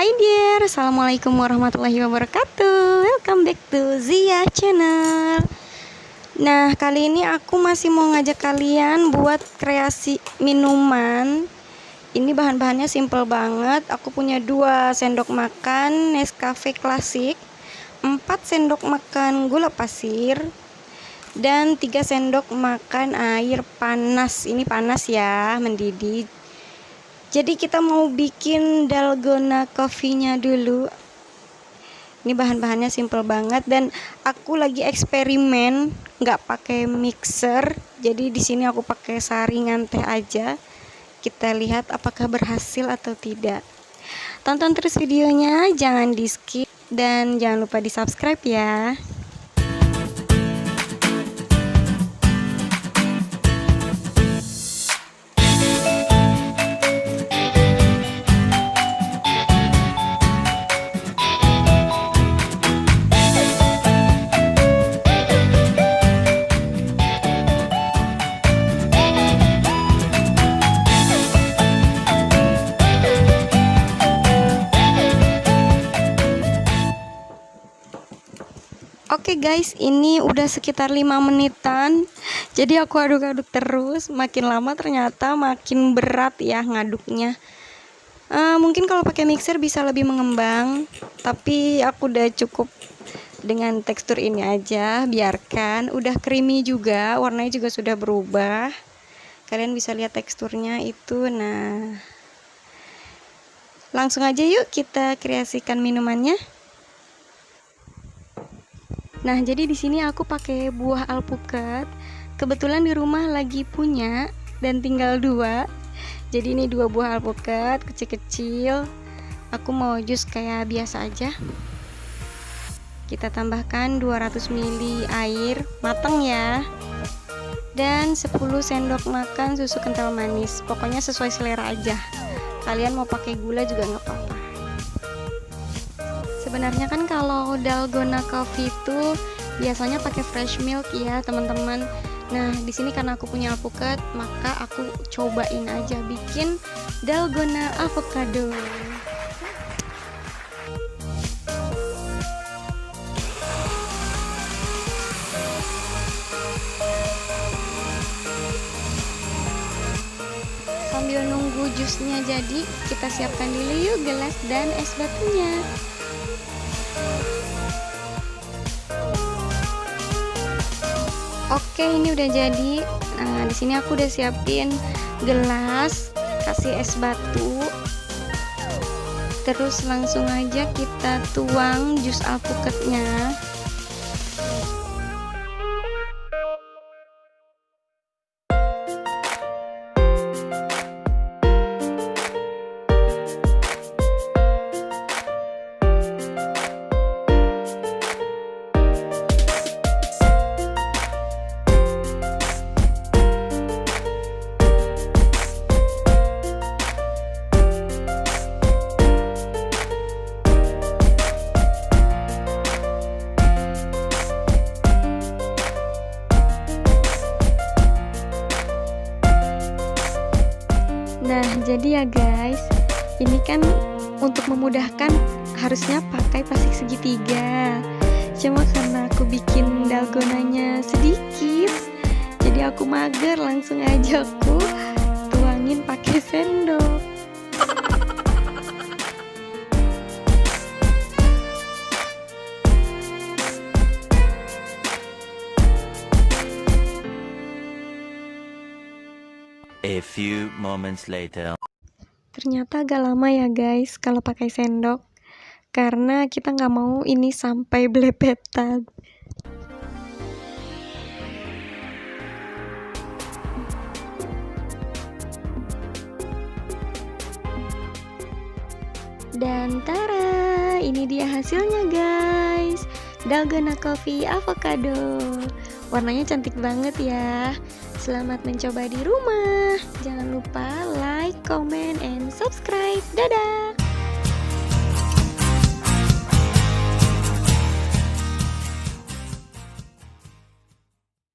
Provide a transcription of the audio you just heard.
Hai dear, Assalamualaikum warahmatullahi wabarakatuh. Welcome back to Zia Channel. Nah, kali ini aku masih mau ngajak kalian buat kreasi minuman. Ini bahan-bahannya simple banget. Aku punya 2 sendok makan Nescafe klasik, 4 sendok makan gula pasir, dan 3 sendok makan air panas. Ini panas ya, mendidih. Jadi kita mau bikin dalgona coffee-nya dulu. Ini bahan-bahannya simple banget dan aku lagi eksperimen nggak pakai mixer. Jadi di sini aku pakai saringan teh aja. Kita lihat apakah berhasil atau tidak. Tonton terus videonya, jangan di skip dan jangan lupa di subscribe ya. Oke guys, ini udah sekitar 5 menitan. Jadi aku aduk-aduk terus. Makin lama ternyata makin berat ya ngaduknya. Mungkin kalau pakai mixer bisa lebih mengembang, tapi aku udah cukup dengan tekstur ini aja. Biarkan, udah creamy juga, warnanya juga sudah berubah. Kalian bisa lihat teksturnya itu. Nah, langsung aja yuk kita kreasikan minumannya. Nah, jadi di sini aku pakai buah alpukat. Kebetulan di rumah lagi punya dan tinggal 2. Jadi ini 2 buah alpukat kecil-kecil. Aku mau jus kayak biasa aja. Kita tambahkan 200 ml air matang ya. Dan 10 sendok makan susu kental manis. Pokoknya sesuai selera aja. Kalian mau pakai gula juga nggak apa-apa. Sebenarnya kan kalau dalgona coffee itu biasanya pakai fresh milk ya teman-teman. Nah, di sini karena aku punya alpukat, maka aku cobain aja bikin dalgona avocado. Sambil nunggu jusnya jadi, kita siapkan dulu yuk gelas dan es batunya. Oke, ini udah jadi. Nah, di sini aku udah siapin gelas, kasih es batu. Terus langsung aja kita tuang jus alpukatnya. Nah, jadi ya guys, ini kan untuk memudahkan harusnya pakai plastik segitiga. Cuma karena aku bikin dalgonanya sedikit, jadi aku mager, langsung aja aku tuangin pakai sendok. A few moments later. Ternyata agak lama ya guys kalau pakai sendok, karena kita nggak mau ini sampai belepetan. Dan tara, ini dia hasilnya guys, dalgona coffee avocado. Warnanya cantik banget ya. Selamat mencoba di rumah. Jangan lupa like, comment, and subscribe. Dadah.